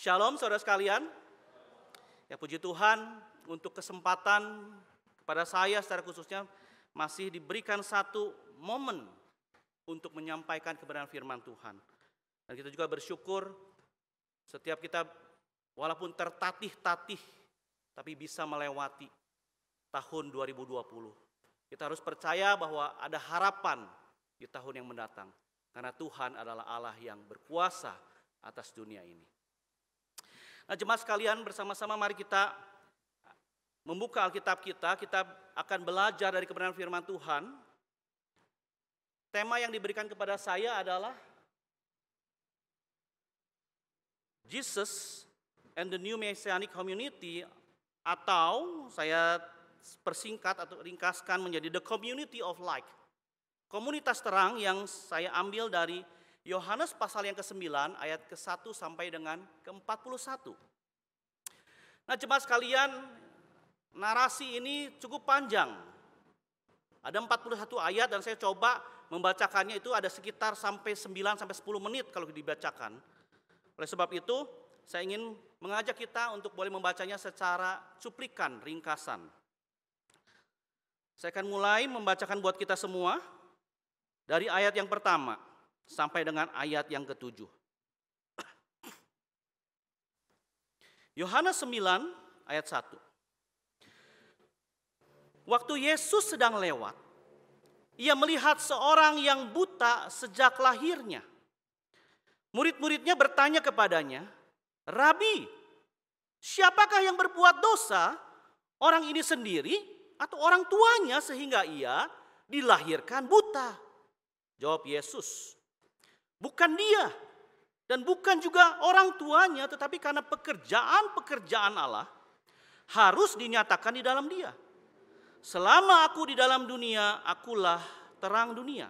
Shalom saudara sekalian. Ya puji Tuhan untuk kesempatan kepada saya secara khususnya masih diberikan satu momen untuk menyampaikan kebenaran firman Tuhan. Dan kita juga bersyukur setiap kita walaupun tertatih-tatih tapi bisa melewati tahun 2020. Kita harus percaya bahwa ada harapan di tahun yang mendatang. Karena Tuhan adalah Allah yang berkuasa atas dunia ini. Nah, jemaat sekalian, bersama-sama mari kita membuka Alkitab kita. Kita akan belajar dari kebenaran firman Tuhan. Tema yang diberikan kepada saya adalah Jesus and the New Messianic Community, atau saya persingkat atau ringkaskan menjadi The Community of Light. Komunitas terang yang saya ambil dari Yohanes pasal yang ke-9 ayat ke-1 sampai dengan ke-41. Nah, jemaat sekalian, narasi ini cukup panjang. Ada 41 ayat dan saya coba membacakannya itu ada sekitar sampai 9 sampai 10 menit kalau dibacakan. Oleh sebab itu, saya ingin mengajak kita untuk boleh membacanya secara cuplikan, ringkasan. Saya akan mulai membacakan buat kita semua dari ayat yang pertama sampai dengan ayat yang ke-7. Yohanes 9 ayat 1. Waktu Yesus sedang lewat, ia melihat seorang yang buta sejak lahirnya. Murid-muridnya bertanya kepadanya, "Rabi, siapakah yang berbuat dosa, orang ini sendiri atau orang tuanya sehingga ia dilahirkan buta?" Jawab Yesus, "Bukan dia dan bukan juga orang tuanya, tetapi karena pekerjaan-pekerjaan Allah harus dinyatakan di dalam dia. Selama aku di dalam dunia, akulah terang dunia."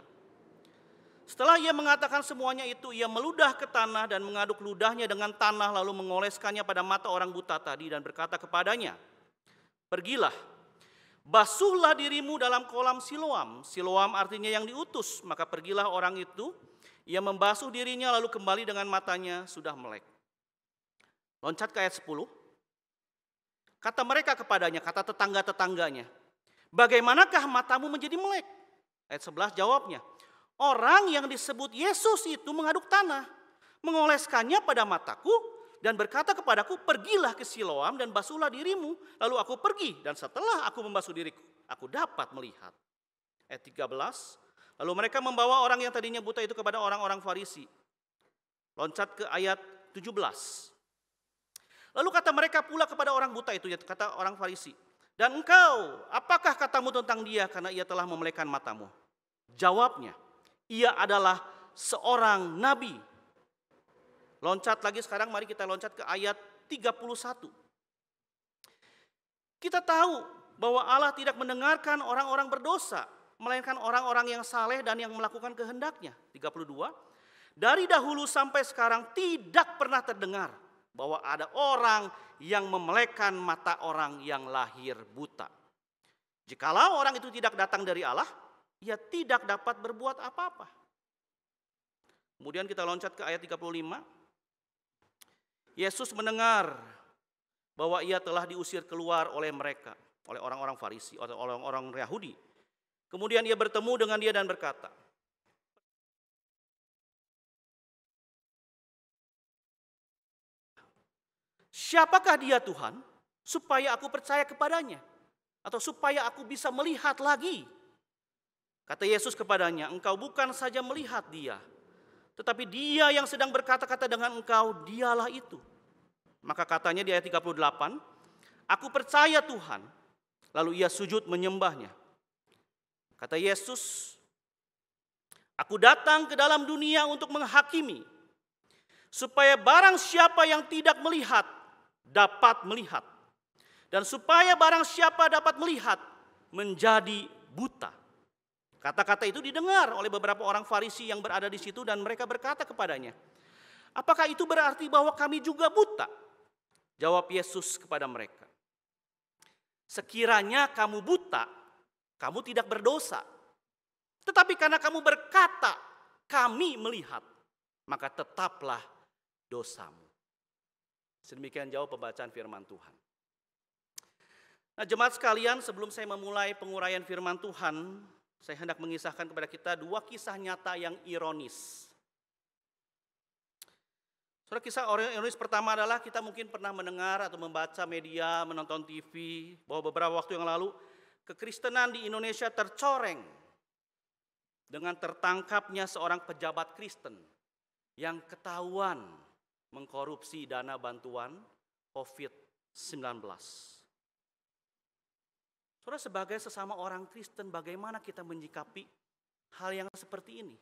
Setelah ia mengatakan semuanya itu, ia meludah ke tanah dan mengaduk ludahnya dengan tanah lalu mengoleskannya pada mata orang buta tadi dan berkata kepadanya, "Pergilah, basuhlah dirimu dalam kolam Siloam." Siloam artinya yang diutus. Maka pergilah orang itu, ia membasuh dirinya lalu kembali dengan matanya sudah melek. Loncat ke ayat 10. Kata mereka kepadanya, kata tetangga-tetangganya, "Bagaimanakah matamu menjadi melek?" Ayat 11 jawabnya, "Orang yang disebut Yesus itu mengaduk tanah, mengoleskannya pada mataku dan berkata kepadaku, 'Pergilah ke Siloam dan basuhlah dirimu.' Lalu aku pergi dan setelah aku membasuh diriku, aku dapat melihat." Ayat 13, lalu mereka membawa orang yang tadinya buta itu kepada orang-orang Farisi. Loncat ke ayat 17. Lalu kata mereka pula kepada orang buta itu, kata orang Farisi, "Dan engkau, apakah katamu tentang dia karena ia telah memelekkan matamu?" Jawabnya, "Ia adalah seorang nabi." Loncat lagi sekarang, mari kita loncat ke ayat 31. Kita tahu bahwa Allah tidak mendengarkan orang-orang berdosa, melainkan orang-orang yang saleh dan yang melakukan kehendaknya. 32. Dari dahulu sampai sekarang tidak pernah terdengar bahwa ada orang yang memelekkan mata orang yang lahir buta. Jikalau orang itu tidak datang dari Allah, ia tidak dapat berbuat apa-apa. Kemudian kita loncat ke ayat 35. Yesus mendengar bahwa ia telah diusir keluar oleh mereka, oleh orang-orang Farisi, oleh orang-orang Yahudi. Kemudian ia bertemu dengan dia dan berkata, "Siapakah dia Tuhan, supaya aku percaya kepadanya, atau supaya aku bisa melihat lagi?" Kata Yesus kepadanya, "Engkau bukan saja melihat dia, tetapi dia yang sedang berkata-kata dengan engkau, dialah itu." Maka katanya di ayat 38, "Aku percaya Tuhan." Lalu ia sujud menyembahnya. Kata Yesus, "Aku datang ke dalam dunia untuk menghakimi, supaya barang siapa yang tidak melihat, dapat melihat. Dan supaya barang siapa dapat melihat, menjadi buta." Kata-kata itu didengar oleh beberapa orang Farisi yang berada di situ dan mereka berkata kepadanya, "Apakah itu berarti bahwa kami juga buta?" Jawab Yesus kepada mereka, "Sekiranya kamu buta, kamu tidak berdosa. Tetapi karena kamu berkata, 'Kami melihat,' maka tetaplah dosamu." Sedemikian jauh pembacaan firman Tuhan. Nah, jemaat sekalian, sebelum saya memulai penguraian firman Tuhan, saya hendak mengisahkan kepada kita dua kisah nyata yang ironis. Saudara, kisah ironis pertama adalah kita mungkin pernah mendengar atau membaca media, menonton TV, bahwa beberapa waktu yang lalu kekristenan di Indonesia tercoreng dengan tertangkapnya seorang pejabat Kristen yang ketahuan mengkorupsi dana bantuan COVID-19. Saudara, sebagai sesama orang Kristen, bagaimana kita menyikapi hal yang seperti ini?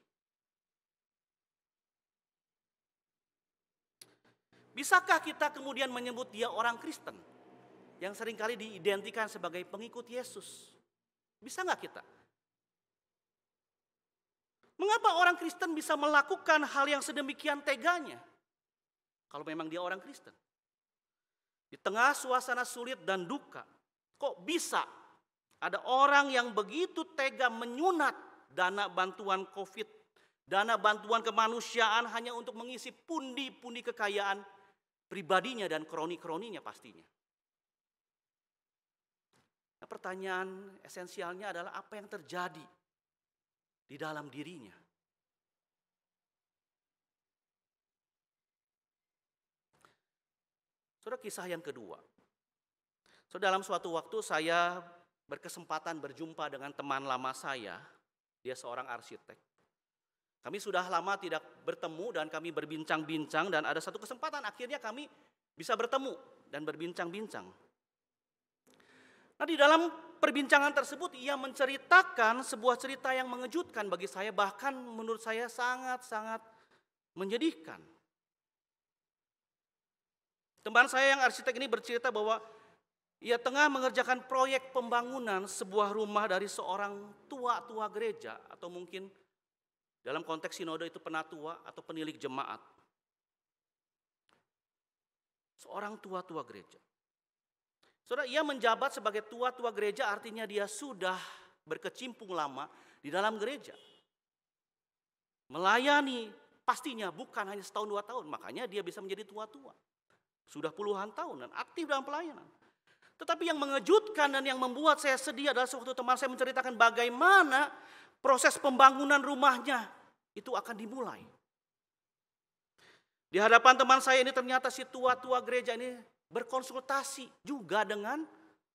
Bisakah kita kemudian menyebut dia orang Kristen yang seringkali diidentikan sebagai pengikut Yesus? Bisa nggak kita? Mengapa orang Kristen bisa melakukan hal yang sedemikian teganya? Kalau memang dia orang Kristen. Di tengah suasana sulit dan duka, kok bisa ada orang yang begitu tega menyunat dana bantuan COVID, dana bantuan kemanusiaan hanya untuk mengisi pundi-pundi kekayaan pribadinya dan kroni-kroninya pastinya. Nah, pertanyaan esensialnya adalah apa yang terjadi di dalam dirinya. Saudara, kisah yang kedua. Saudara, dalam suatu waktu saya berkesempatan berjumpa dengan teman lama saya. Dia seorang arsitek. Kami sudah lama tidak bertemu dan kami berbincang-bincang, dan ada satu kesempatan akhirnya kami bisa bertemu dan berbincang-bincang. Nah, di dalam perbincangan tersebut ia menceritakan sebuah cerita yang mengejutkan bagi saya, bahkan menurut saya sangat-sangat menyedihkan. Teman saya yang arsitek ini bercerita bahwa ia tengah mengerjakan proyek pembangunan sebuah rumah dari seorang tua-tua gereja, atau mungkin dalam konteks sinode itu penatua atau penilik jemaat. Seorang tua-tua gereja. Saudara, ia menjabat sebagai tua-tua gereja, artinya dia sudah berkecimpung lama di dalam gereja. Melayani pastinya bukan hanya setahun 2 tahun, makanya dia bisa menjadi tua-tua. Sudah puluhan tahun dan aktif dalam pelayanan. Tetapi yang mengejutkan dan yang membuat saya sedih adalah sewaktu teman saya menceritakan bagaimana proses pembangunan rumahnya itu akan dimulai. Di hadapan teman saya ini ternyata si tua-tua gereja ini berkonsultasi juga dengan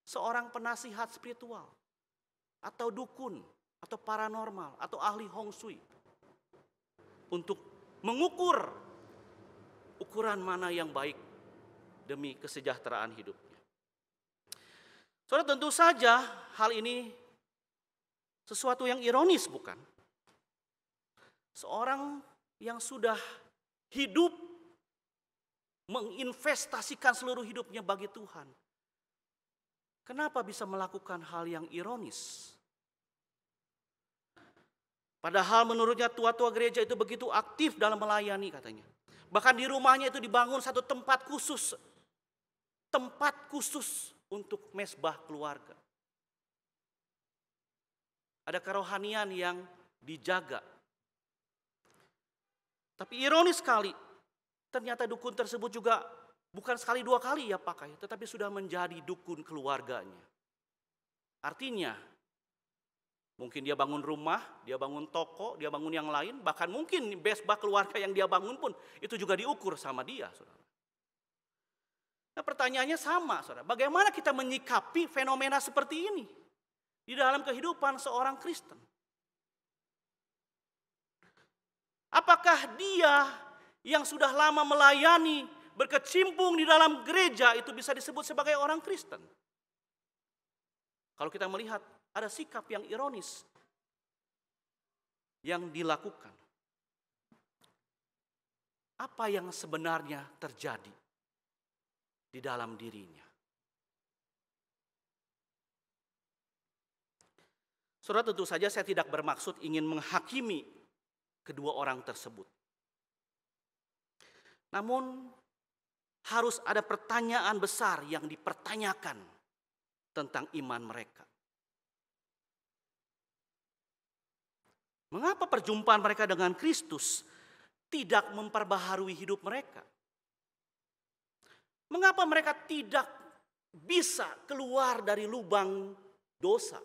seorang penasihat spiritual atau dukun atau paranormal atau ahli Hong Shui untuk mengukur ukuran mana yang baik demi kesejahteraan hidupnya. Saudara, tentu saja hal ini sesuatu yang ironis, bukan? Seorang yang sudah hidup menginvestasikan seluruh hidupnya bagi Tuhan, kenapa bisa melakukan hal yang ironis? Padahal menurutnya tua-tua gereja itu begitu aktif dalam melayani katanya. Bahkan di rumahnya itu dibangun satu tempat khusus untuk mesbah keluarga. Ada kerohanian yang dijaga. Tapi ironis sekali, ternyata dukun tersebut juga bukan sekali 2 kali ia pakai, tetapi sudah menjadi dukun keluarganya. Artinya, mungkin dia bangun rumah, dia bangun toko, dia bangun yang lain, bahkan mungkin mesbah keluarga yang dia bangun pun itu juga diukur sama dia, saudara. Nah, pertanyaannya sama, saudara. Bagaimana kita menyikapi fenomena seperti ini di dalam kehidupan seorang Kristen? Apakah dia yang sudah lama melayani, berkecimpung di dalam gereja itu bisa disebut sebagai orang Kristen? Kalau kita melihat ada sikap yang ironis yang dilakukan. Apa yang sebenarnya terjadi di dalam dirinya? Saudara, tentu saja saya tidak bermaksud ingin menghakimi kedua orang tersebut. Namun harus ada pertanyaan besar yang dipertanyakan tentang iman mereka. Mengapa perjumpaan mereka dengan Kristus tidak memperbaharui hidup mereka? Mengapa mereka tidak bisa keluar dari lubang dosa?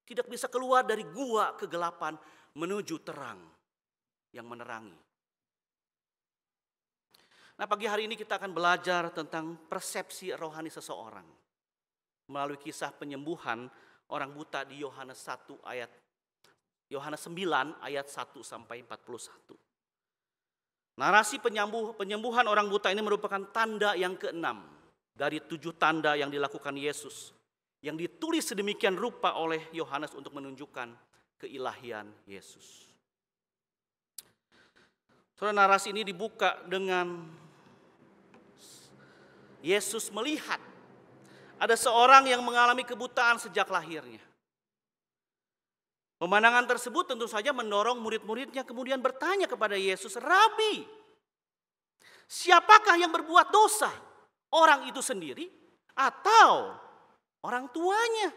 Tidak bisa keluar dari gua kegelapan menuju terang yang menerangi. Nah, pagi hari ini kita akan belajar tentang persepsi rohani seseorang melalui kisah penyembuhan orang buta di Yohanes 9 ayat 1 sampai 41. Narasi penyembuhan orang buta ini merupakan tanda yang keenam dari 7 tanda yang dilakukan Yesus, yang ditulis sedemikian rupa oleh Yohanes untuk menunjukkan keilahian Yesus. Saudara, narasi ini dibuka dengan Yesus melihat ada seorang yang mengalami kebutaan sejak lahirnya. Pemandangan tersebut tentu saja mendorong murid-muridnya kemudian bertanya kepada Yesus, "Rabi, siapakah yang berbuat dosa? Orang itu sendiri atau orang tuanya?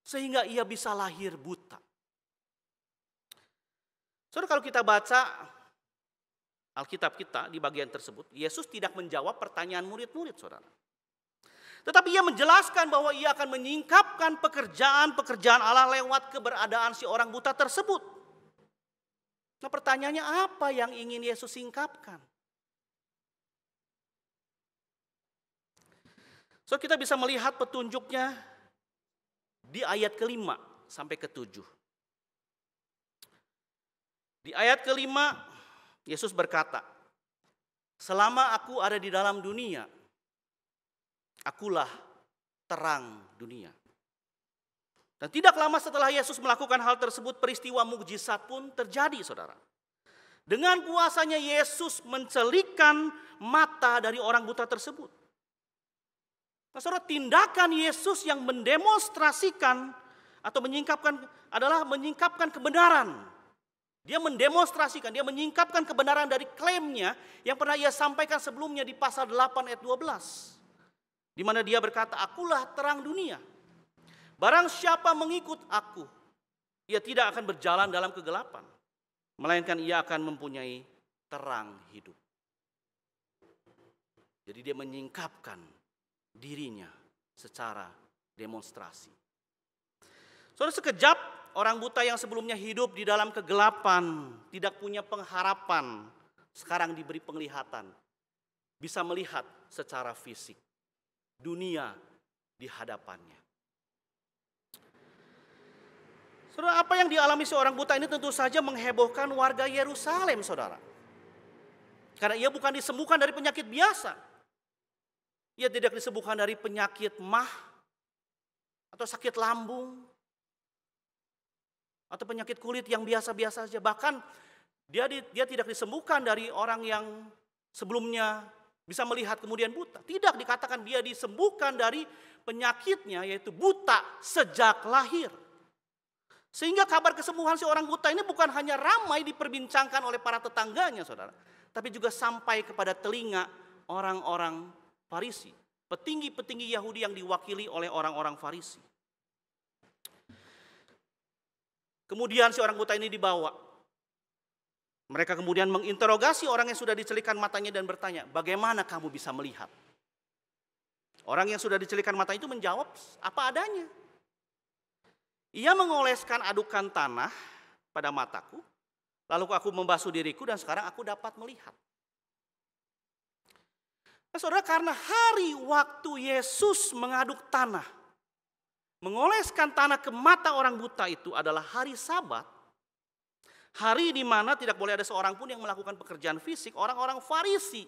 Sehingga ia bisa lahir buta." Saudara, kalau kita baca Alkitab kita di bagian tersebut, Yesus tidak menjawab pertanyaan murid-murid, saudara. Tetapi ia menjelaskan bahwa ia akan menyingkapkan pekerjaan Allah lewat keberadaan si orang buta tersebut. Nah, pertanyaannya apa yang ingin Yesus singkapkan? So, kita bisa melihat petunjuknya di ayat ke-5 sampai ke-7. Di ayat ke-5, Yesus berkata, "Selama aku ada di dalam dunia, akulah terang dunia." Dan tidak lama setelah Yesus melakukan hal tersebut, peristiwa mukjizat pun terjadi, saudara. Dengan kuasanya Yesus mencelikkan mata dari orang buta tersebut. Nah, saudara, tindakan Yesus yang mendemonstrasikan atau menyingkapkan adalah menyingkapkan kebenaran. Dia mendemonstrasikan, dia menyingkapkan kebenaran dari klaimnya yang pernah ia sampaikan sebelumnya di pasal 8 ayat 12. Di mana dia berkata, "Akulah terang dunia. Barang siapa mengikut aku, ia tidak akan berjalan dalam kegelapan, melainkan ia akan mempunyai terang hidup." Jadi dia menyingkapkan dirinya secara demonstrasi. Saudara, sekejap orang buta yang sebelumnya hidup di dalam kegelapan, tidak punya pengharapan, sekarang diberi penglihatan, bisa melihat secara fisik dunia di hadapannya. Saudara, apa yang dialami seorang buta ini tentu saja menghebohkan warga Yerusalem, saudara. Karena ia bukan disembuhkan dari penyakit biasa. Ia tidak disembuhkan dari penyakit mah atau sakit lambung atau penyakit kulit yang biasa-biasa saja. Bahkan dia tidak disembuhkan dari orang yang sebelumnya bisa melihat kemudian buta. Tidak, dikatakan dia disembuhkan dari penyakitnya, yaitu buta sejak lahir. Sehingga kabar kesembuhan si orang buta ini bukan hanya ramai diperbincangkan oleh para tetangganya, saudara, tapi juga sampai kepada telinga orang-orang Farisi, petinggi-petinggi Yahudi yang diwakili oleh orang-orang Farisi. Kemudian si orang buta ini dibawa. Mereka kemudian menginterogasi orang yang sudah dicelikan matanya dan bertanya, "Bagaimana kamu bisa melihat?" Orang yang sudah dicelikan mata itu menjawab, "Apa adanya. Ia mengoleskan adukan tanah pada mataku, lalu aku membasuh diriku dan sekarang aku dapat melihat." Nah, saudara, karena hari waktu Yesus mengaduk tanah, mengoleskan tanah ke mata orang buta itu adalah hari Sabat. Hari di mana tidak boleh ada seorang pun yang melakukan pekerjaan fisik. Orang-orang Farisi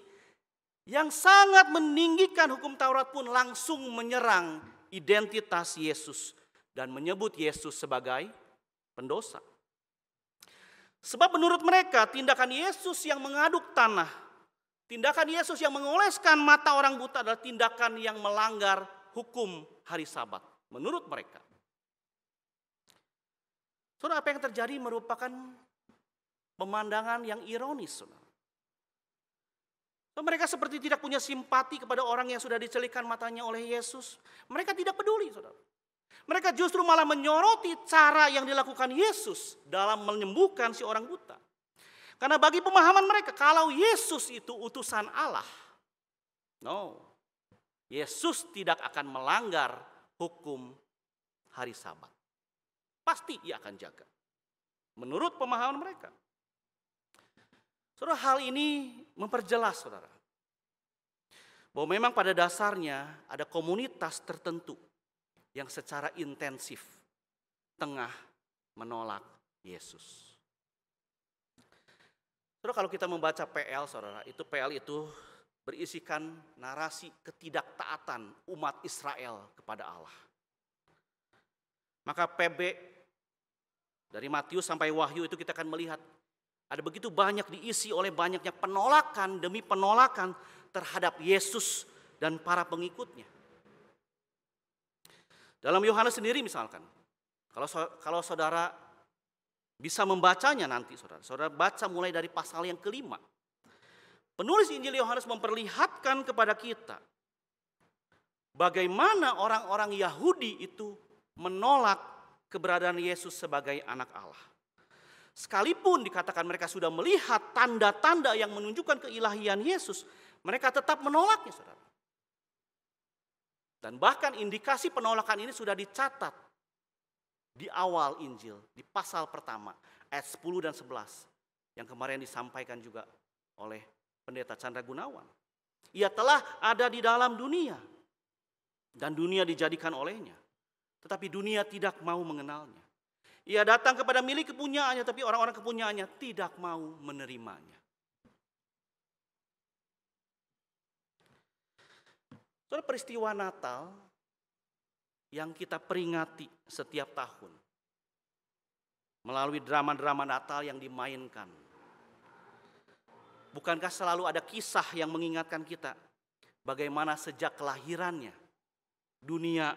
yang sangat meninggikan hukum Taurat pun langsung menyerang identitas Yesus dan menyebut Yesus sebagai pendosa. Sebab menurut mereka tindakan Yesus yang mengaduk tanah, tindakan Yesus yang mengoleskan mata orang buta adalah tindakan yang melanggar hukum hari Sabat. Menurut mereka. Saudara, apa yang terjadi merupakan pemandangan yang ironis, saudara. Mereka seperti tidak punya simpati kepada orang yang sudah dicelikan matanya oleh Yesus. Mereka tidak peduli, saudara. Mereka justru malah menyoroti cara yang dilakukan Yesus dalam menyembuhkan si orang buta. Karena bagi pemahaman mereka, kalau Yesus itu utusan Allah, No, Yesus tidak akan melanggar hukum hari Sabat. Pasti ia akan jaga. Menurut pemahaman mereka. Saudara, hal ini memperjelas, saudara, bahwa memang pada dasarnya ada komunitas tertentu yang secara intensif tengah menolak Yesus. Saudara, kalau kita membaca PL, saudara, PL itu berisikan narasi ketidaktaatan umat Israel kepada Allah. Maka PB dari Matius sampai Wahyu itu kita akan melihat ada begitu banyak diisi oleh banyaknya penolakan demi penolakan terhadap Yesus dan para pengikutnya. Dalam Yohanes sendiri misalkan, kalau saudara bisa membacanya nanti, saudara baca mulai dari pasal yang kelima. Penulis Injil Yohanes memperlihatkan kepada kita bagaimana orang-orang Yahudi itu menolak keberadaan Yesus sebagai anak Allah. Sekalipun dikatakan mereka sudah melihat tanda-tanda yang menunjukkan keilahian Yesus, mereka tetap menolaknya, saudara. Dan bahkan indikasi penolakan ini sudah dicatat di awal Injil, di pasal pertama, ayat 10 dan 11, yang kemarin disampaikan juga oleh Pendeta Chandra Gunawan. Ia telah ada di dalam dunia, dan dunia dijadikan olehnya. Tetapi dunia tidak mau mengenalnya. Ia datang kepada milik kepunyaannya, tapi orang-orang kepunyaannya tidak mau menerimanya. Saudara, peristiwa Natal yang kita peringati setiap tahun melalui drama-drama Natal yang dimainkan. Bukankah selalu ada kisah yang mengingatkan kita bagaimana sejak kelahirannya dunia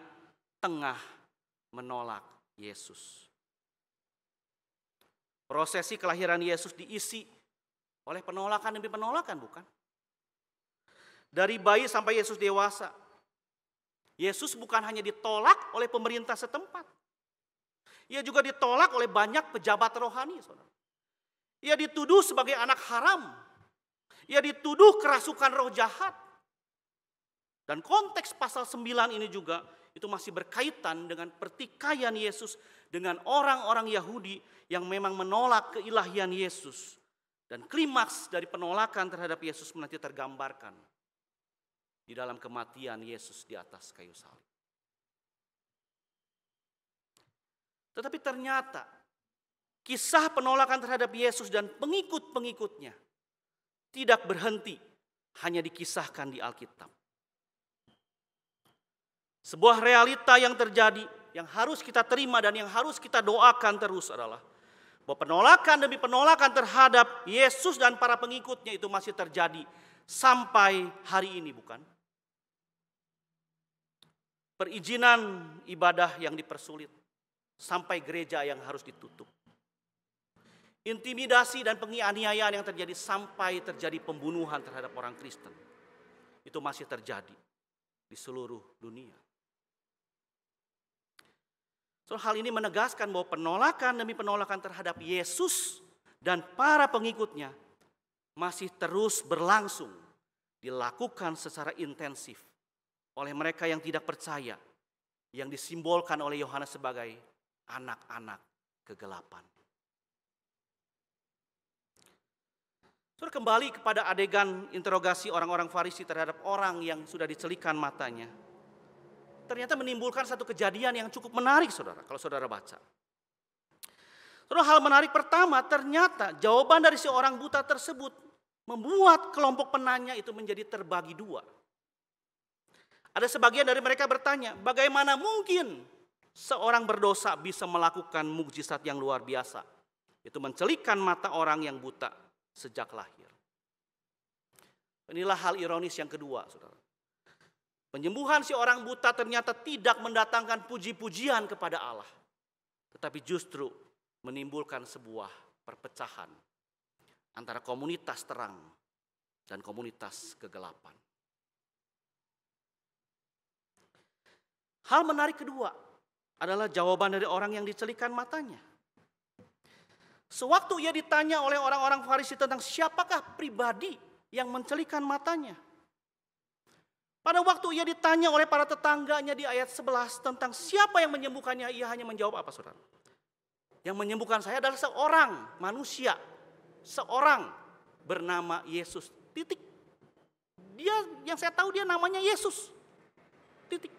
tengah menolak Yesus. Prosesi kelahiran Yesus diisi oleh penolakan demi penolakan, bukan? Dari bayi sampai Yesus dewasa, Yesus bukan hanya ditolak oleh pemerintah setempat. Ia juga ditolak oleh banyak pejabat rohani, saudara. Ia dituduh sebagai anak haram. Ia dituduh kerasukan roh jahat. Dan konteks pasal 9 ini juga itu masih berkaitan dengan pertikaian Yesus dengan orang-orang Yahudi yang memang menolak keilahian Yesus. Dan klimaks dari penolakan terhadap Yesus nanti tergambarkan di dalam kematian Yesus di atas kayu salib. Tetapi ternyata kisah penolakan terhadap Yesus dan pengikut-pengikutnya tidak berhenti hanya dikisahkan di Alkitab. Sebuah realita yang terjadi, yang harus kita terima dan yang harus kita doakan terus adalah bahwa penolakan demi penolakan terhadap Yesus dan para pengikutnya itu masih terjadi sampai hari ini, bukan? Perizinan ibadah yang dipersulit, sampai gereja yang harus ditutup. Intimidasi dan penganiayaan yang terjadi sampai terjadi pembunuhan terhadap orang Kristen. Itu masih terjadi di seluruh dunia. So, hal ini menegaskan bahwa penolakan demi penolakan terhadap Yesus dan para pengikutnya masih terus berlangsung, dilakukan secara intensif oleh mereka yang tidak percaya, yang disimbolkan oleh Yohanes sebagai anak-anak kegelapan. Saudara, kembali kepada adegan interogasi orang-orang Farisi terhadap orang yang sudah dicelikan matanya. Ternyata menimbulkan satu kejadian yang cukup menarik, saudara, kalau saudara baca. Saudara, hal menarik pertama, ternyata jawaban dari seorang buta tersebut membuat kelompok penanya itu menjadi terbagi dua. Ada sebagian dari mereka bertanya, bagaimana mungkin seorang berdosa bisa melakukan mukjizat yang luar biasa? Itu mencelikan mata orang yang buta sejak lahir. Inilah hal ironis yang kedua, saudara. Penyembuhan si orang buta ternyata tidak mendatangkan puji-pujian kepada Allah, tetapi justru menimbulkan sebuah perpecahan antara komunitas terang dan komunitas kegelapan. Hal menarik kedua adalah jawaban dari orang yang dicelikan matanya. Sewaktu ia ditanya oleh orang-orang Farisi tentang siapakah pribadi yang mencelikan matanya, Pada waktu ia ditanya oleh para tetangganya di ayat 11 tentang siapa yang menyembuhkannya, ia hanya menjawab apa, saudara? Yang menyembuhkan saya adalah seorang manusia, seorang bernama Yesus. Titik. Dia, yang saya tahu dia namanya Yesus. Titik.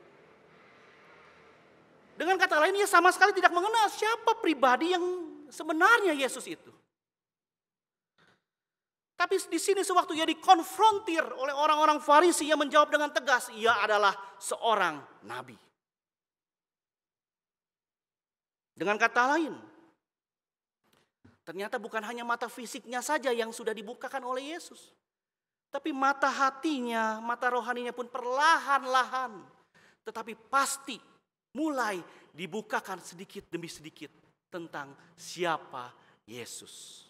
Dengan kata lain, ia sama sekali tidak mengenal siapa pribadi yang sebenarnya Yesus itu. Tapi di sini sewaktu ia dikonfrontir oleh orang-orang Farisi, ia menjawab dengan tegas, ia adalah seorang nabi. Dengan kata lain, ternyata bukan hanya mata fisiknya saja yang sudah dibukakan oleh Yesus. Tapi mata hatinya, mata rohaninya pun perlahan-lahan, tetapi pasti mulai dibukakan sedikit demi sedikit tentang siapa Yesus.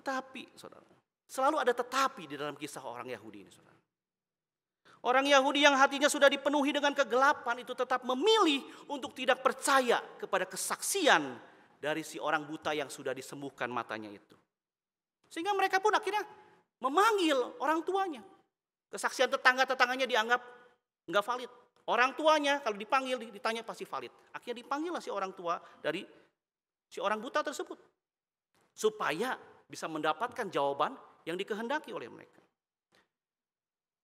Tetapi, saudara, selalu ada tetapi di dalam kisah orang Yahudi ini, saudara. Orang Yahudi yang hatinya sudah dipenuhi dengan kegelapan itu tetap memilih untuk tidak percaya kepada kesaksian dari si orang buta yang sudah disembuhkan matanya itu. Sehingga mereka pun akhirnya memanggil orang tuanya. Kesaksian tetangga-tetangganya dianggap enggak valid. Orang tuanya kalau dipanggil, ditanya pasti valid. Akhirnya dipanggillah si orang tua dari si orang buta tersebut. Supaya bisa mendapatkan jawaban yang dikehendaki oleh mereka.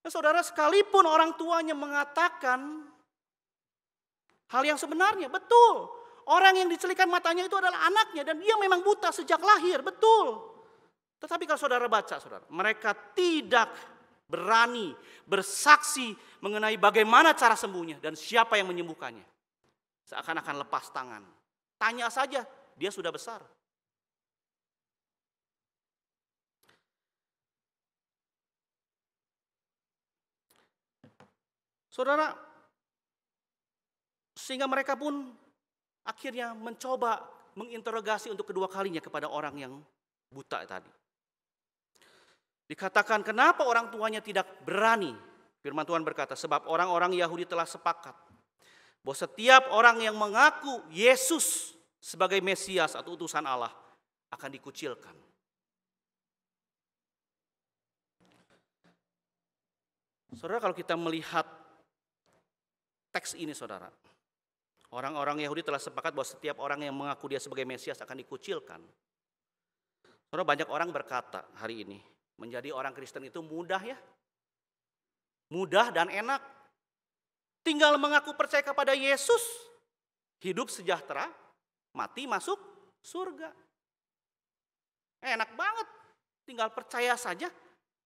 Nah, saudara, sekalipun orang tuanya mengatakan hal yang sebenarnya, betul. Orang yang dicelikan matanya itu adalah anaknya dan dia memang buta sejak lahir, betul. Tetapi kalau saudara baca, saudara, mereka tidak berani bersaksi mengenai bagaimana cara sembuhnya dan siapa yang menyembuhkannya. Seakan-akan lepas tangan. Tanya saja, dia sudah besar. Saudara, sehingga mereka pun akhirnya mencoba menginterogasi untuk kedua kalinya kepada orang yang buta tadi. Dikatakan kenapa orang tuanya tidak berani? Firman Tuhan berkata, sebab orang-orang Yahudi telah sepakat bahwa setiap orang yang mengaku Yesus sebagai Mesias atau utusan Allah akan dikucilkan. Saudara, kalau kita melihat teks ini, saudara, orang-orang Yahudi telah sepakat bahwa setiap orang yang mengaku dia sebagai Mesias akan dikucilkan. Saudara, banyak orang berkata hari ini, menjadi orang Kristen itu mudah ya. Mudah dan enak. Tinggal mengaku percaya kepada Yesus, hidup sejahtera, mati masuk surga. Enak banget. Tinggal percaya saja,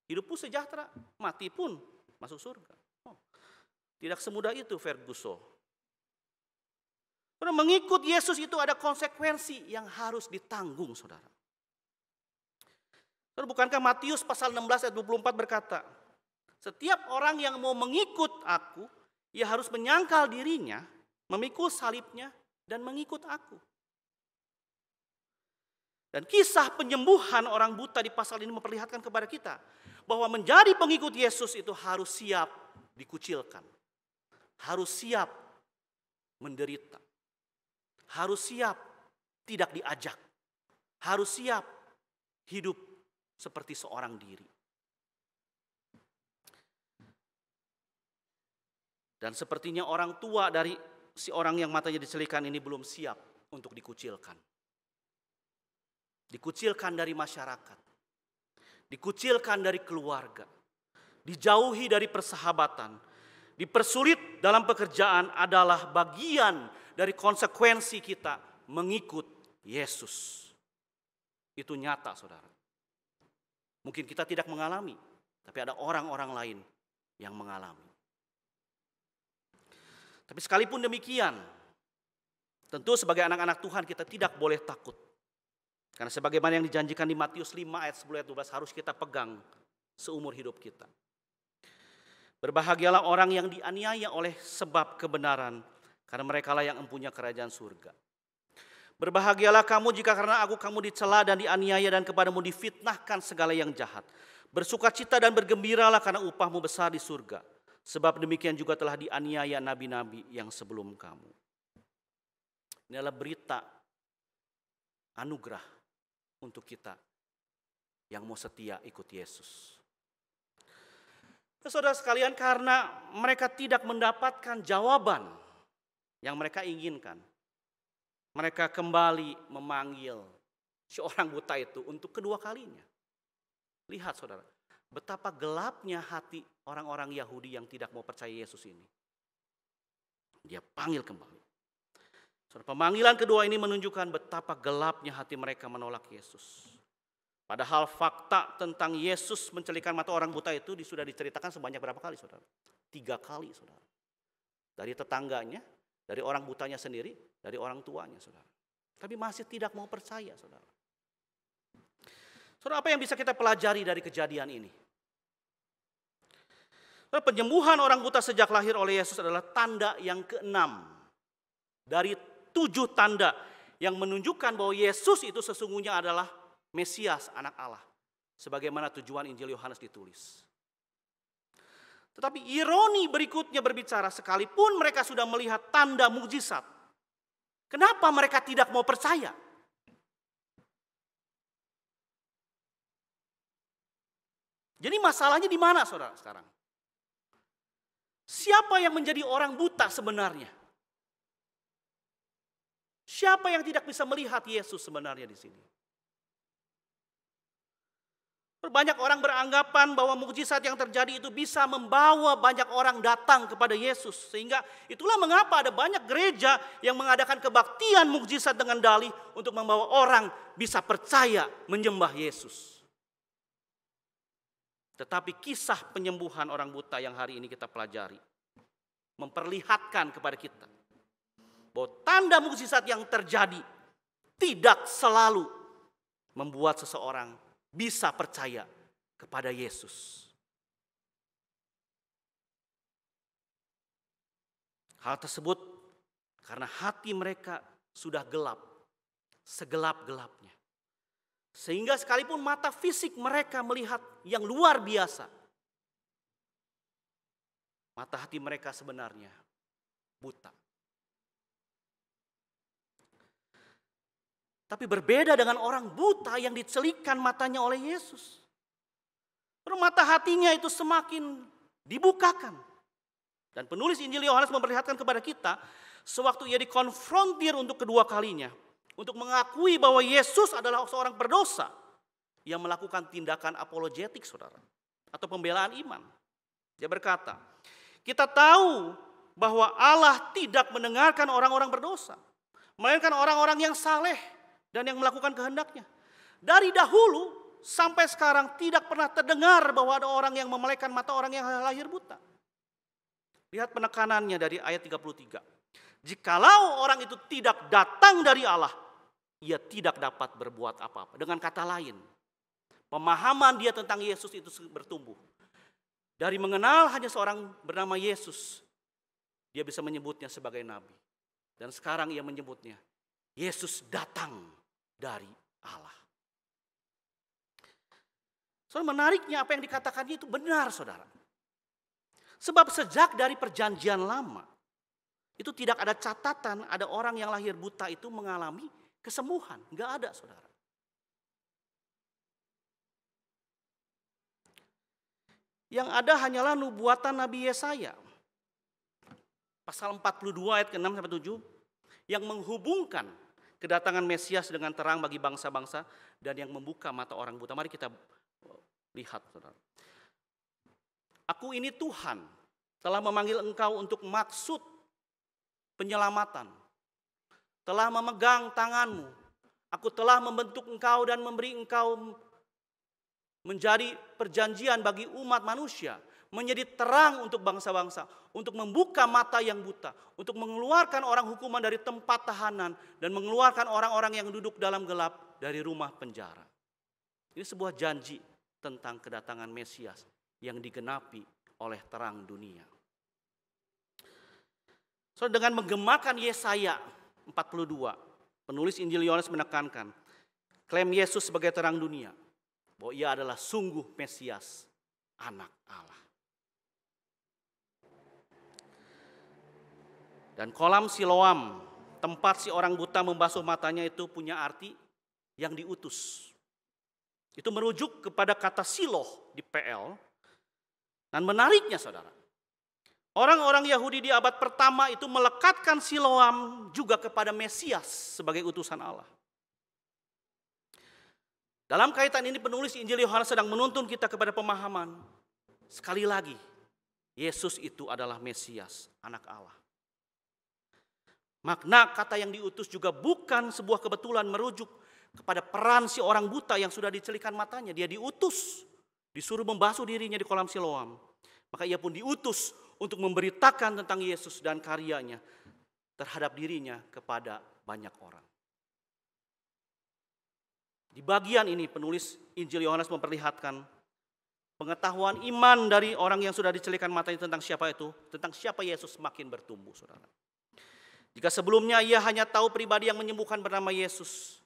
hidup pun sejahtera, mati pun masuk surga. Tidak semudah itu, Ferguson. Karena mengikut Yesus itu ada konsekuensi yang harus ditanggung, saudara. Bukankah Matius pasal 16 ayat 24 berkata, setiap orang yang mau mengikut aku, ia harus menyangkal dirinya, memikul salibnya, dan mengikut aku. Dan kisah penyembuhan orang buta di pasal ini memperlihatkan kepada kita bahwa menjadi pengikut Yesus itu harus siap dikucilkan. Harus siap menderita. Harus siap tidak diajak. Harus siap hidup seperti seorang diri. Dan sepertinya orang tua dari si orang yang matanya dicelikan ini belum siap untuk dikucilkan. Dikucilkan dari masyarakat. Dikucilkan dari keluarga. Dijauhi dari persahabatan. Dipersulit dalam pekerjaan adalah bagian dari konsekuensi kita mengikut Yesus. Itu nyata, saudara. Mungkin kita tidak mengalami, tapi ada orang-orang lain yang mengalami. Tapi sekalipun demikian, tentu sebagai anak-anak Tuhan kita tidak boleh takut. Karena sebagaimana yang dijanjikan di Matius 5 ayat 10 ayat 12 harus kita pegang seumur hidup kita. Berbahagialah orang yang dianiaya oleh sebab kebenaran, karena merekalah yang empunya kerajaan surga. Berbahagialah kamu jika karena aku kamu dicela dan dianiaya dan kepadamu difitnahkan segala yang jahat. Bersukacita dan bergembiralah karena upahmu besar di surga. Sebab demikian juga telah dianiaya nabi-nabi yang sebelum kamu. Ini adalah berita anugerah untuk kita yang mau setia ikut Yesus. Saudara sekalian, karena mereka tidak mendapatkan jawaban yang mereka inginkan, mereka kembali memanggil si orang buta itu untuk kedua kalinya. Lihat saudara, betapa gelapnya hati orang-orang Yahudi yang tidak mau percaya Yesus ini. Dia panggil kembali. Saudara, pemanggilan kedua ini menunjukkan betapa gelapnya hati mereka menolak Yesus. Padahal fakta tentang Yesus mencelikan mata orang buta itu sudah diceritakan sebanyak berapa kali saudara? 3 kali saudara. Dari tetangganya, dari orang butanya sendiri, dari orang tuanya saudara. Tapi masih tidak mau percaya saudara. Saudara, apa yang bisa kita pelajari dari kejadian ini? Saudara, penyembuhan orang buta sejak lahir oleh Yesus adalah tanda yang ke-6 dari 7 tanda yang menunjukkan bahwa Yesus itu sesungguhnya adalah Mesias, anak Allah, sebagaimana tujuan Injil Yohanes ditulis. Tetapi ironi berikutnya berbicara, sekalipun mereka sudah melihat tanda mukjizat, kenapa mereka tidak mau percaya? Jadi masalahnya di mana saudara sekarang? Siapa yang menjadi orang buta sebenarnya? Siapa yang tidak bisa melihat Yesus sebenarnya di sini? Banyak orang beranggapan bahwa mukjizat yang terjadi itu bisa membawa banyak orang datang kepada Yesus. Sehingga itulah mengapa ada banyak gereja yang mengadakan kebaktian mukjizat dengan dalih untuk membawa orang bisa percaya menyembah Yesus. Tetapi kisah penyembuhan orang buta yang hari ini kita pelajari memperlihatkan kepada kita bahwa tanda mukjizat yang terjadi tidak selalu membuat seseorang bisa percaya kepada Yesus. Hal tersebut karena hati mereka sudah gelap, segelap-gelapnya. Sehingga sekalipun mata fisik mereka melihat yang luar biasa, mata hati mereka sebenarnya buta. Tapi berbeda dengan orang buta yang dicelikan matanya oleh Yesus. Mata hatinya itu semakin dibukakan. Dan penulis Injil Yohanes memperlihatkan kepada kita, sewaktu ia dikonfrontir untuk kedua kalinya, untuk mengakui bahwa Yesus adalah seorang berdosa, ia melakukan tindakan apologetik saudara, atau pembelaan iman. Dia berkata, kita tahu bahwa Allah tidak mendengarkan orang-orang berdosa, melainkan orang-orang yang saleh dan yang melakukan kehendaknya. Dari dahulu sampai sekarang tidak pernah terdengar bahwa ada orang yang memelekan mata orang yang lahir buta. Lihat penekanannya dari ayat 33. Jikalau orang itu tidak datang dari Allah, ia tidak dapat berbuat apa-apa. Dengan kata lain, pemahaman dia tentang Yesus itu bertumbuh. Dari mengenal hanya seorang bernama Yesus, dia bisa menyebutnya sebagai nabi. Dan sekarang ia menyebutnya, Yesus datang dari Allah. Saudara, menariknya apa yang dikatakannya itu benar saudara. Sebab sejak dari perjanjian lama, itu tidak ada catatan ada orang yang lahir buta itu mengalami kesembuhan. Enggak ada saudara. Yang ada hanyalah nubuatan Nabi Yesaya. Pasal 42 ayat ke-6 sampai 7 yang menghubungkan kedatangan Mesias dengan terang bagi bangsa-bangsa dan yang membuka mata orang buta. Mari kita lihat saudara. Aku ini Tuhan telah memanggil engkau untuk maksud penyelamatan. Telah memegang tanganmu. Aku telah membentuk engkau dan memberi engkau menjadi perjanjian bagi umat manusia, menjadi terang untuk bangsa-bangsa, untuk membuka mata yang buta, untuk mengeluarkan orang hukuman dari tempat tahanan, dan mengeluarkan orang-orang yang duduk dalam gelap dari rumah penjara. Ini sebuah janji tentang kedatangan Mesias yang digenapi oleh terang dunia. So, dengan menggemakan Yesaya 42, penulis Injil Yohanes menekankan klaim Yesus sebagai terang dunia, bahwa ia adalah sungguh Mesias, anak Allah. Dan kolam Siloam, tempat si orang buta membasuh matanya itu punya arti yang diutus. Itu merujuk kepada kata siloh di PL Dan menariknya saudara, orang-orang Yahudi di abad pertama itu melekatkan Siloam juga kepada Mesias sebagai utusan Allah. Dalam kaitan ini penulis Injil Yohanes sedang menuntun kita kepada pemahaman. Sekali lagi, Yesus itu adalah Mesias, anak Allah. Makna kata yang diutus juga bukan sebuah kebetulan merujuk kepada peran si orang buta yang sudah dicelikan matanya. Dia diutus, disuruh membasuh dirinya di kolam Siloam. Maka ia pun diutus untuk memberitakan tentang Yesus dan karyanya terhadap dirinya kepada banyak orang. Di bagian ini penulis Injil Yohanes memperlihatkan pengetahuan iman dari orang yang sudah dicelikan matanya tentang siapa itu, tentang siapa Yesus makin bertumbuh, saudara. Jika sebelumnya ia hanya tahu pribadi yang menyembuhkan bernama Yesus,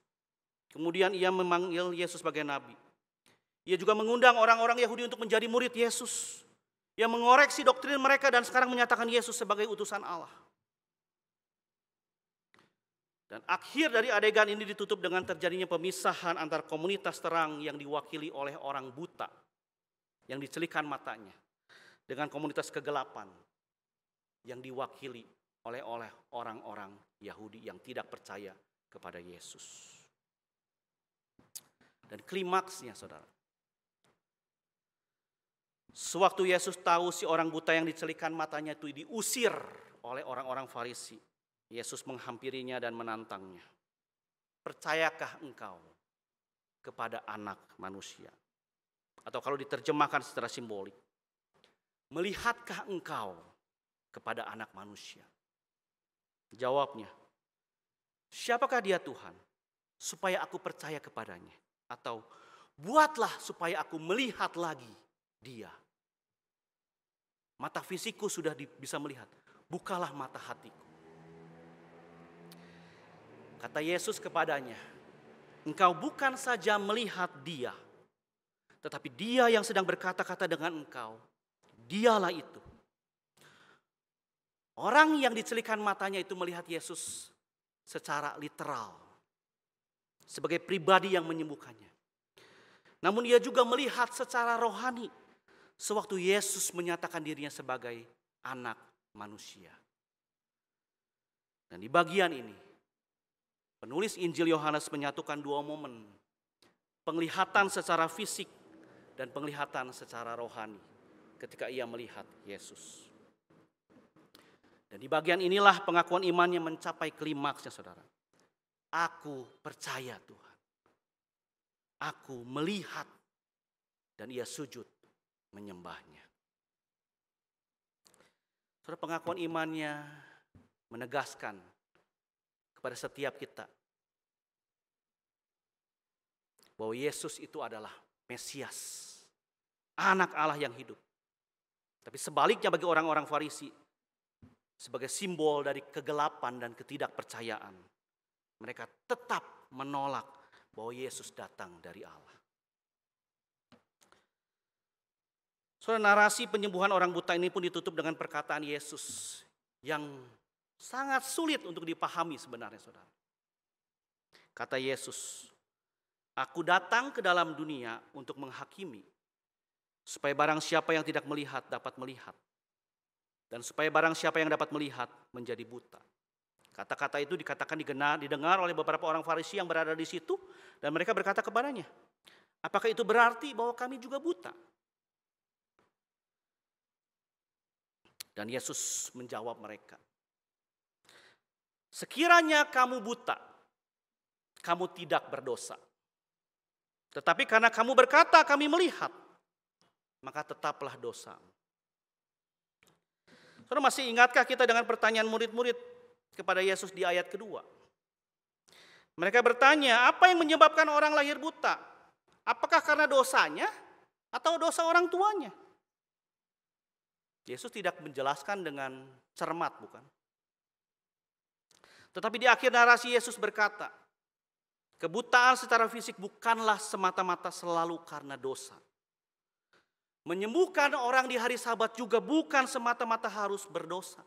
kemudian ia memanggil Yesus sebagai nabi. Ia juga mengundang orang-orang Yahudi untuk menjadi murid Yesus. Ia mengoreksi doktrin mereka dan sekarang menyatakan Yesus sebagai utusan Allah. Dan akhir dari adegan ini ditutup dengan terjadinya pemisahan antara komunitas terang yang diwakili oleh orang buta yang dicelikan matanya dengan komunitas kegelapan yang diwakili oleh orang-orang Yahudi yang tidak percaya kepada Yesus. Dan klimaksnya saudara, sewaktu Yesus tahu si orang buta yang dicelikan matanya itu diusir oleh orang-orang Farisi, Yesus menghampirinya dan menantangnya. Percayakah engkau kepada anak manusia? Atau kalau diterjemahkan secara simbolik, melihatkah engkau kepada anak manusia? Jawabnya, siapakah dia Tuhan? Supaya aku percaya kepadanya. Atau buatlah supaya aku melihat lagi dia. Mata fisikku sudah bisa melihat, bukalah mata hatiku. Kata Yesus kepadanya, engkau bukan saja melihat dia, tetapi dia yang sedang berkata-kata dengan engkau, dialah itu. Orang yang dicelikan matanya itu melihat Yesus secara literal, sebagai pribadi yang menyembuhkannya. Namun ia juga melihat secara rohani, sewaktu Yesus menyatakan dirinya sebagai anak manusia. Dan di bagian ini, penulis Injil Yohanes menyatukan dua momen. Penglihatan secara fisik dan penglihatan secara rohani ketika ia melihat Yesus. Dan di bagian inilah pengakuan imannya mencapai klimaksnya saudara. Aku percaya Tuhan. Aku melihat dan ia sujud menyembahnya. Saudara, pengakuan imannya menegaskan kepada setiap kita bahwa Yesus itu adalah Mesias, anak Allah yang hidup. Tapi sebaliknya bagi orang-orang Farisi, sebagai simbol dari kegelapan dan ketidakpercayaan, mereka tetap menolak bahwa Yesus datang dari Allah. Saudara, narasi penyembuhan orang buta ini pun ditutup dengan perkataan Yesus yang sangat sulit untuk dipahami sebenarnya saudara. Kata Yesus, aku datang ke dalam dunia untuk menghakimi, supaya barang siapa yang tidak melihat dapat melihat, dan supaya barang siapa yang dapat melihat menjadi buta. Kata-kata itu dikatakan didengar oleh beberapa orang Farisi yang berada di situ, dan mereka berkata kepadanya, apakah itu berarti bahwa kami juga buta? Dan Yesus menjawab mereka, sekiranya kamu buta, kamu tidak berdosa. Tetapi karena kamu berkata kami melihat, maka tetaplah dosa. Saudara, masih ingatkah kita dengan pertanyaan murid-murid kepada Yesus di ayat kedua? Mereka bertanya, apa yang menyebabkan orang lahir buta? Apakah karena dosanya atau dosa orang tuanya? Yesus tidak menjelaskan dengan cermat, bukan? Tetapi di akhir narasi Yesus berkata, kebutaan secara fisik bukanlah semata-mata selalu karena dosa. Menyembuhkan orang di hari Sabat juga bukan semata-mata harus berdosa.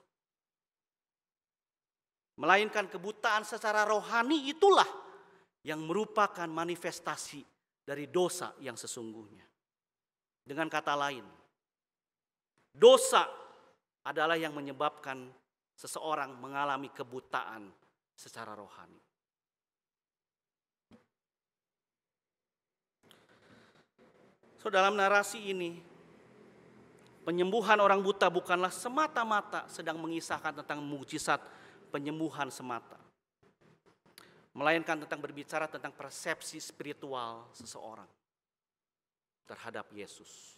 Melainkan kebutaan secara rohani itulah yang merupakan manifestasi dari dosa yang sesungguhnya. Dengan kata lain, Dosa adalah yang menyebabkan seseorang mengalami kebutaan secara rohani. So, dalam narasi ini, penyembuhan orang buta bukanlah semata-mata sedang mengisahkan tentang mukjizat penyembuhan semata, melainkan tentang berbicara tentang persepsi spiritual seseorang terhadap Yesus.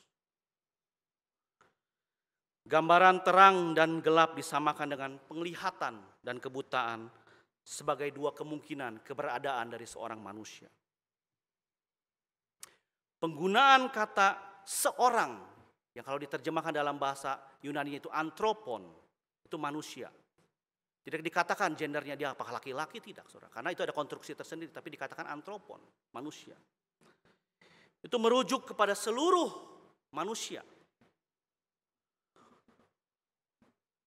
Gambaran terang dan gelap disamakan dengan penglihatan dan kebutaan sebagai dua kemungkinan keberadaan dari seorang manusia. Penggunaan kata seorang yang kalau diterjemahkan dalam bahasa Yunani itu antropon, itu manusia. Tidak dikatakan gendernya dia apakah laki-laki, tidak saudara. Karena itu ada konstruksi tersendiri, tapi dikatakan antropon, manusia. Itu merujuk kepada seluruh manusia.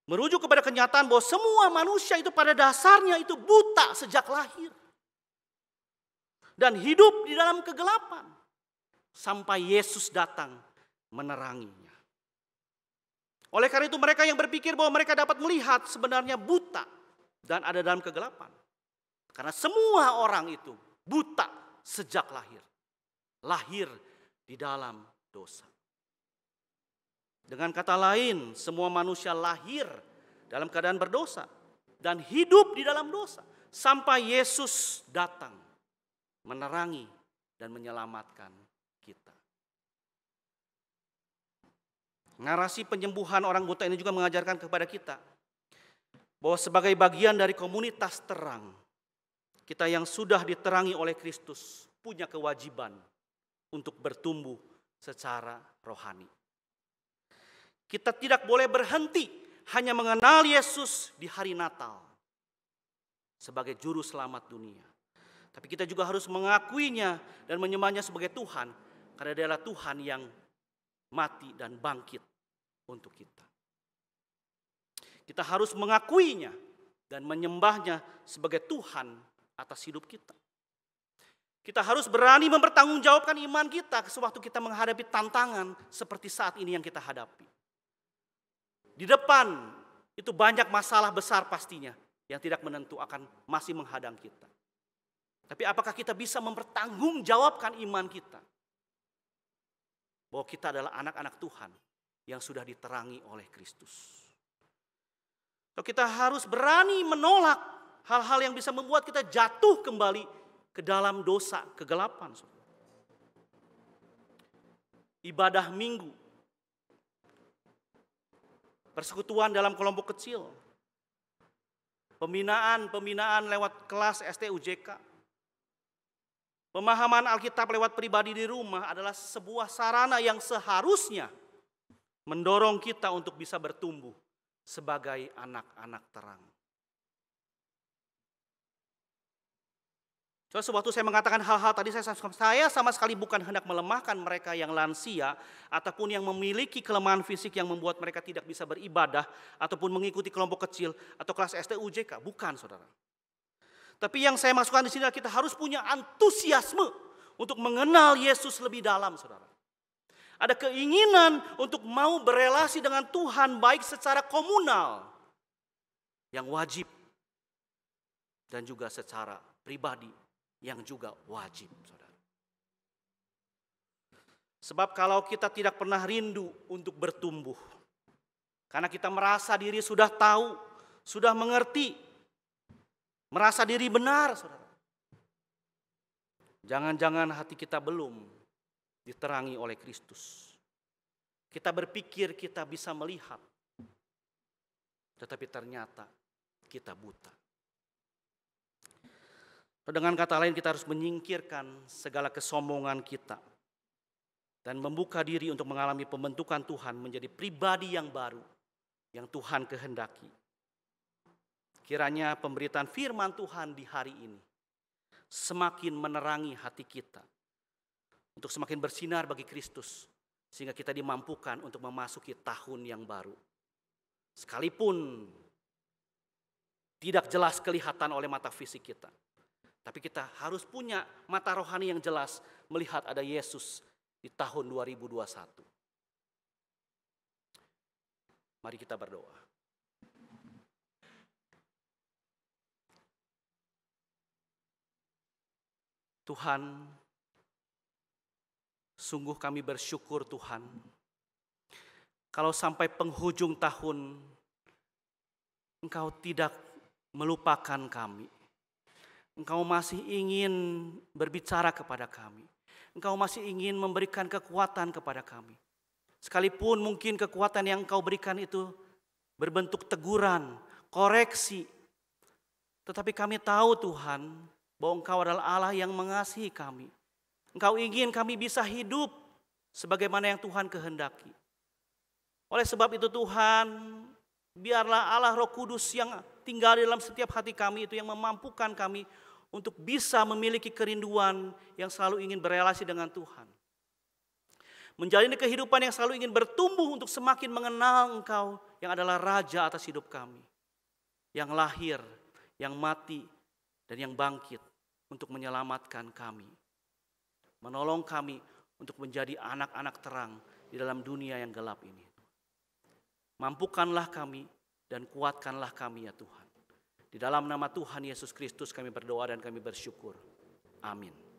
Merujuk kepada kenyataan bahwa semua manusia itu pada dasarnya itu buta sejak lahir. Dan hidup di dalam kegelapan. Sampai Yesus datang meneranginya. Oleh karena itu mereka yang berpikir bahwa mereka dapat melihat sebenarnya buta. Dan ada dalam kegelapan. Karena semua orang itu buta sejak lahir. Lahir di dalam dosa. Dengan kata lain, semua manusia lahir dalam keadaan berdosa dan hidup di dalam dosa sampai Yesus datang menerangi dan menyelamatkan kita. Narasi penyembuhan orang buta ini juga mengajarkan kepada kita bahwa sebagai bagian dari komunitas terang, kita yang sudah diterangi oleh Kristus punya kewajiban untuk bertumbuh secara rohani. Kita tidak boleh berhenti hanya mengenal Yesus di hari Natal sebagai juru selamat dunia. Tapi kita juga harus mengakuinya dan menyembahnya sebagai Tuhan. Karena dia adalah Tuhan yang mati dan bangkit untuk kita. Kita harus mengakuinya dan menyembahnya sebagai Tuhan atas hidup kita. Kita harus berani mempertanggungjawabkan iman kita sewaktu kita menghadapi tantangan seperti saat ini yang kita hadapi. Di depan itu banyak masalah besar pastinya yang tidak menentu akan masih menghadang kita. Tapi apakah kita bisa mempertanggungjawabkan iman kita? Bahwa kita adalah anak-anak Tuhan yang sudah diterangi oleh Kristus. So, kita harus berani menolak hal-hal yang bisa membuat kita jatuh kembali ke dalam dosa, kegelapan. Ibadah minggu. Persekutuan dalam kelompok kecil. Pembinaan lewat kelas STUJK. Pemahaman Alkitab lewat pribadi di rumah adalah sebuah sarana yang seharusnya mendorong kita untuk bisa bertumbuh sebagai anak-anak terang. So, sewaktu saya mengatakan hal-hal tadi, saya sama sekali bukan hendak melemahkan mereka yang lansia ataupun yang memiliki kelemahan fisik yang membuat mereka tidak bisa beribadah ataupun mengikuti kelompok kecil atau kelas STUJK. Bukan, saudara. Tapi yang saya masukkan di sini adalah kita harus punya antusiasme untuk mengenal Yesus lebih dalam, saudara. Ada keinginan untuk mau berelasi dengan Tuhan baik secara komunal yang wajib dan juga secara pribadi yang juga wajib, saudara. Sebab kalau kita tidak pernah rindu untuk bertumbuh, karena kita merasa diri sudah tahu, sudah mengerti, merasa diri benar, saudara. Jangan-jangan hati kita belum diterangi oleh Kristus. Kita berpikir kita bisa melihat, tetapi ternyata kita buta. Dengan kata lain, kita harus menyingkirkan segala kesombongan kita dan membuka diri untuk mengalami pembentukan Tuhan menjadi pribadi yang baru yang Tuhan kehendaki. Kiranya pemberitaan firman Tuhan di hari ini semakin menerangi hati kita untuk semakin bersinar bagi Kristus sehingga kita dimampukan untuk memasuki tahun yang baru. Sekalipun tidak jelas kelihatan oleh mata fisik kita. Tapi kita harus punya mata rohani yang jelas melihat ada Yesus di tahun 2021. Mari kita berdoa. Tuhan, sungguh kami bersyukur Tuhan, kalau sampai penghujung tahun Engkau tidak melupakan kami. Engkau masih ingin berbicara kepada kami. Engkau masih ingin memberikan kekuatan kepada kami. Sekalipun mungkin kekuatan yang Engkau berikan itu berbentuk teguran, koreksi. Tetapi kami tahu Tuhan, bahwa Engkau adalah Allah yang mengasihi kami. Engkau ingin kami bisa hidup sebagaimana yang Tuhan kehendaki. Oleh sebab itu Tuhan, biarlah Allah Roh Kudus yang tinggal di dalam setiap hati kami itu yang memampukan kami untuk bisa memiliki kerinduan yang selalu ingin berelasi dengan Tuhan. Menjalani kehidupan yang selalu ingin bertumbuh untuk semakin mengenal Engkau yang adalah Raja atas hidup kami. Yang lahir, yang mati, dan yang bangkit untuk menyelamatkan kami. Menolong kami untuk menjadi anak-anak terang di dalam dunia yang gelap ini. Mampukanlah kami dan kuatkanlah kami ya Tuhan. Di dalam nama Tuhan Yesus Kristus kami berdoa dan kami bersyukur. Amin.